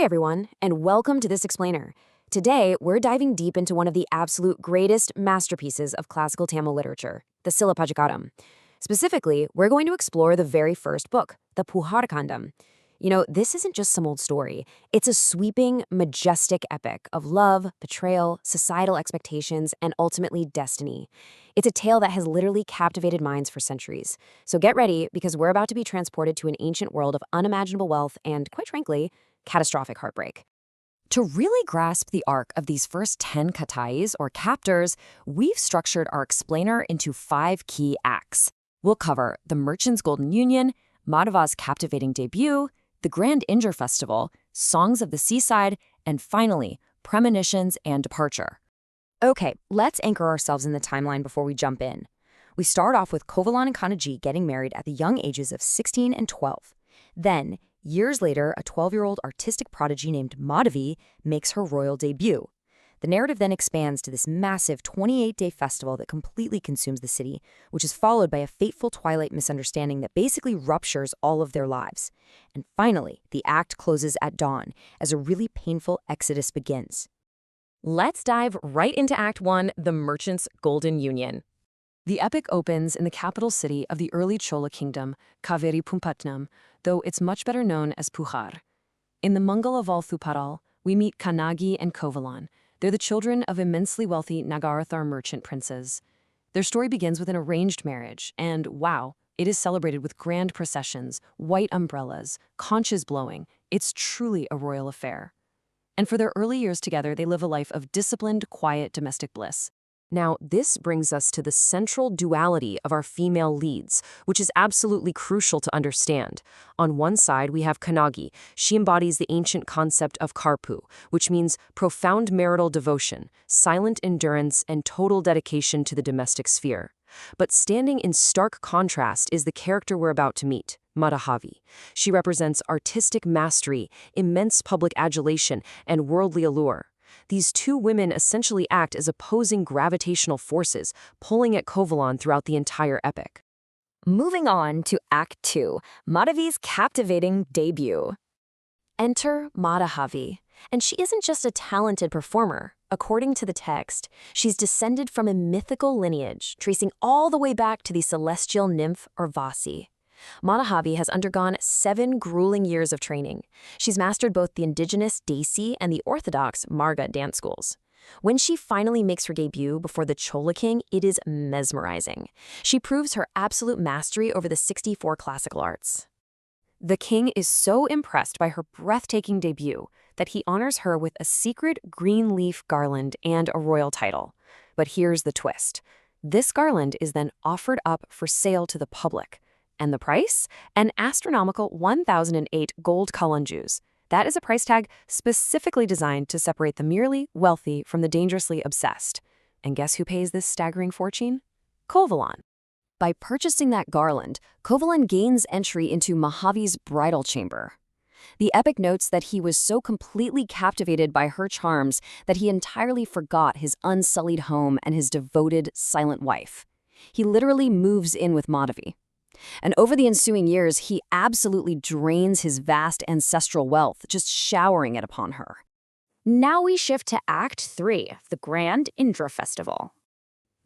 everyone, and welcome to This Explainer. Today, we're diving deep into one of the absolute greatest masterpieces of classical Tamil literature, the Silappatikaram. Specifically, we're going to explore the very first book, the Puharkandam. This isn't just some old story. It's a sweeping, majestic epic of love, betrayal, societal expectations, and ultimately destiny. It's a tale that has literally captivated minds for centuries. So get ready, because we're about to be transported to an ancient world of unimaginable wealth and, quite frankly, catastrophic heartbreak. To really grasp the arc of these first 10 katais, or captors, we've structured our explainer into 5 key acts. We'll cover the merchant's golden union, Madhava's captivating debut, the Grand Indra Festival, songs of the seaside, and finally, premonitions and departure. Okay, let's anchor ourselves in the timeline before we jump in. We start off with Kovalan and Kannagi getting married at the young ages of 16 and 12. Then, years later, a 12-year-old artistic prodigy named Madhavi makes her royal debut. The narrative then expands to this massive 28-day festival that completely consumes the city, which is followed by a fateful twilight misunderstanding that basically ruptures all of their lives. And finally, the act closes at dawn as a really painful exodus begins. Let's dive right into Act 1, the merchant's golden union. The epic opens in the capital city of the early Chola kingdom, Kaveripumpattinam, though it's much better known as Puhar. In the Mangal of Althuparal, we meet Kannagi and Kovalan. They're the children of immensely wealthy Nagarathar merchant princes. Their story begins with an arranged marriage, and wow, it is celebrated with grand processions, white umbrellas, conches blowing. It's truly a royal affair. And for their early years together, they live a life of disciplined, quiet domestic bliss. Now, this brings us to the central duality of our female leads, which is absolutely crucial to understand. On one side, we have Kannagi. She embodies the ancient concept of karpu, which means profound marital devotion, silent endurance, and total dedication to the domestic sphere. But standing in stark contrast is the character we're about to meet, Madhavi. She represents artistic mastery, immense public adulation, and worldly allure. These two women essentially act as opposing gravitational forces, pulling at Kovalan throughout the entire epic. Moving on to Act 2, Madhavi's captivating debut. Enter Madhavi, and she isn't just a talented performer. According to the text, she's descended from a mythical lineage, tracing all the way back to the celestial nymph Urvasi. Madhavi has undergone 7 grueling years of training. She's mastered both the indigenous Desi and the orthodox Marga dance schools. When she finally makes her debut before the Chola king, it is mesmerizing. She proves her absolute mastery over the 64 classical arts. The king is so impressed by her breathtaking debut that he honors her with a secret green leaf garland and a royal title. But here's the twist. This garland is then offered up for sale to the public. And the price? An astronomical 1,008 gold kalanjus. That is a price tag specifically designed to separate the merely wealthy from the dangerously obsessed. And guess who pays this staggering fortune? Kovalan. By purchasing that garland, Kovalan gains entry into Madhavi's bridal chamber. The epic notes that he was so completely captivated by her charms that he entirely forgot his unsullied home and his devoted, silent wife. He literally moves in with Madhavi. And over the ensuing years, he absolutely drains his vast ancestral wealth, just showering it upon her. Now we shift to Act 3, the Grand Indra Festival.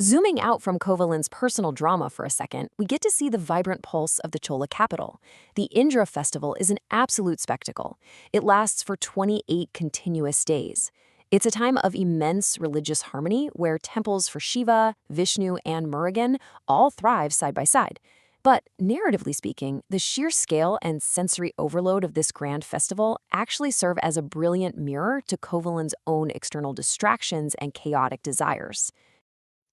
Zooming out from Kovalan's personal drama for a second, we get to see the vibrant pulse of the Chola capital. The Indra Festival is an absolute spectacle. It lasts for 28 continuous days. It's a time of immense religious harmony where temples for Shiva, Vishnu, and Murugan all thrive side by side. But narratively speaking, the sheer scale and sensory overload of this grand festival actually serve as a brilliant mirror to Kovalan's own external distractions and chaotic desires.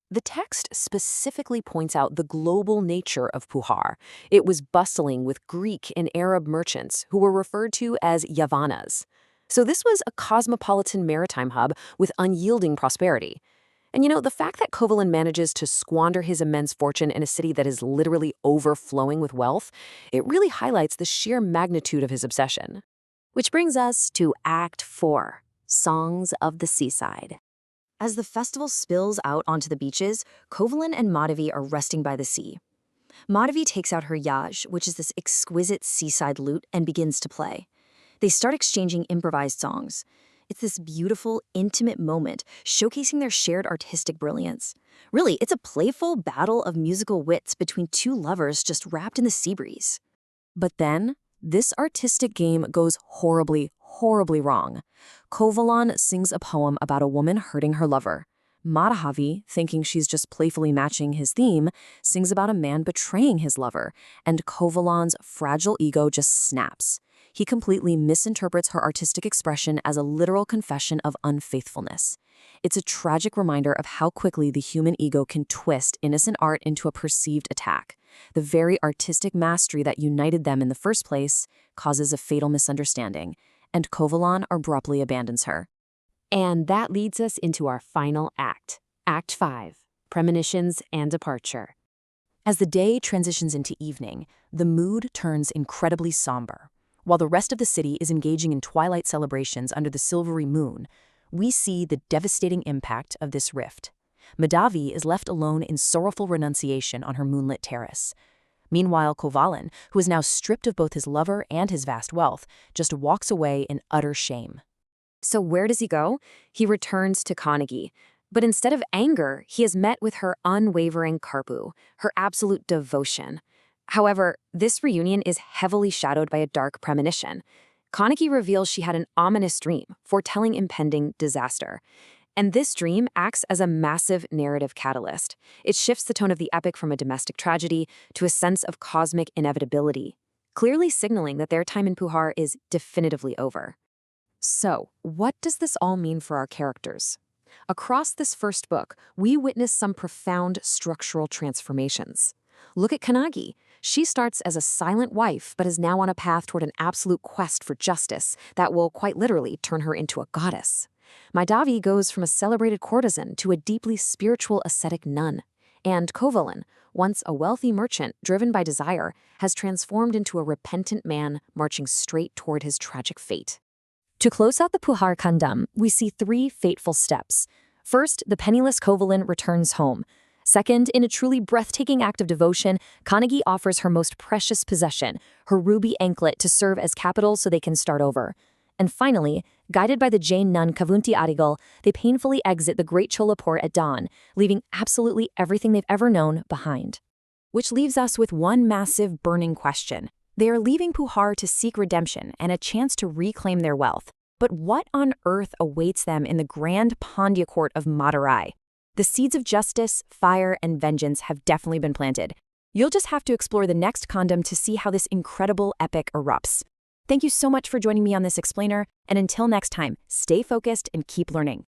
The text specifically points out the global nature of Puhar. It was bustling with Greek and Arab merchants who were referred to as Yavanas. So this was a cosmopolitan maritime hub with unyielding prosperity. And the fact that Kovalan manages to squander his immense fortune in a city that is literally overflowing with wealth, it really highlights the sheer magnitude of his obsession. Which brings us to Act 4, Songs of the Seaside. As the festival spills out onto the beaches, Kovalan and Madhavi are resting by the sea. Madhavi takes out her yaj, which is this exquisite seaside lute, and begins to play. They start exchanging improvised songs. It's this beautiful, intimate moment, showcasing their shared artistic brilliance. Really, it's a playful battle of musical wits between two lovers just wrapped in the sea breeze. But then, this artistic game goes horribly, horribly wrong. Kovalan sings a poem about a woman hurting her lover. Madhavi, thinking she's just playfully matching his theme, sings about a man betraying his lover, and Kovalan's fragile ego just snaps. He completely misinterprets her artistic expression as a literal confession of unfaithfulness. It's a tragic reminder of how quickly the human ego can twist innocent art into a perceived attack. The very artistic mastery that united them in the first place causes a fatal misunderstanding, and Kovalan abruptly abandons her. And that leads us into our final act, Act 5, Premonitions and Departure. As the day transitions into evening, the mood turns incredibly somber. While the rest of the city is engaging in twilight celebrations under the silvery moon, we see the devastating impact of this rift. Madhavi is left alone in sorrowful renunciation on her moonlit terrace. Meanwhile, Kovalan, who is now stripped of both his lover and his vast wealth, just walks away in utter shame. So where does he go? He returns to Kannagi. But instead of anger, he is met with her unwavering karpu, her absolute devotion. However, this reunion is heavily shadowed by a dark premonition. Kannagi reveals she had an ominous dream, foretelling impending disaster. And this dream acts as a massive narrative catalyst. It shifts the tone of the epic from a domestic tragedy to a sense of cosmic inevitability, clearly signaling that their time in Puhar is definitively over. So, what does this all mean for our characters? Across this first book, we witness some profound structural transformations. Look at Kannagi. She starts as a silent wife, but is now on a path toward an absolute quest for justice that will quite literally turn her into a goddess. Madhavi goes from a celebrated courtesan to a deeply spiritual ascetic nun. And Kovalan, once a wealthy merchant driven by desire, has transformed into a repentant man marching straight toward his tragic fate. To close out the Puharkandam, we see 3 fateful steps. First, the penniless Kovalan returns home. Second, in a truly breathtaking act of devotion, Kannagi offers her most precious possession, her ruby anklet, to serve as capital so they can start over. And finally, guided by the Jain nun Kaveripumpattinam, they painfully exit the great Chola port at dawn, leaving absolutely everything they've ever known behind. Which leaves us with one massive burning question. They are leaving Puhar to seek redemption and a chance to reclaim their wealth. But what on earth awaits them in the grand Pandya court of Madurai? The seeds of justice, fire, and vengeance have definitely been planted. You'll just have to explore the next Kaandam to see how this incredible epic erupts. Thank you so much for joining me on this explainer, and until next time, stay focused and keep learning.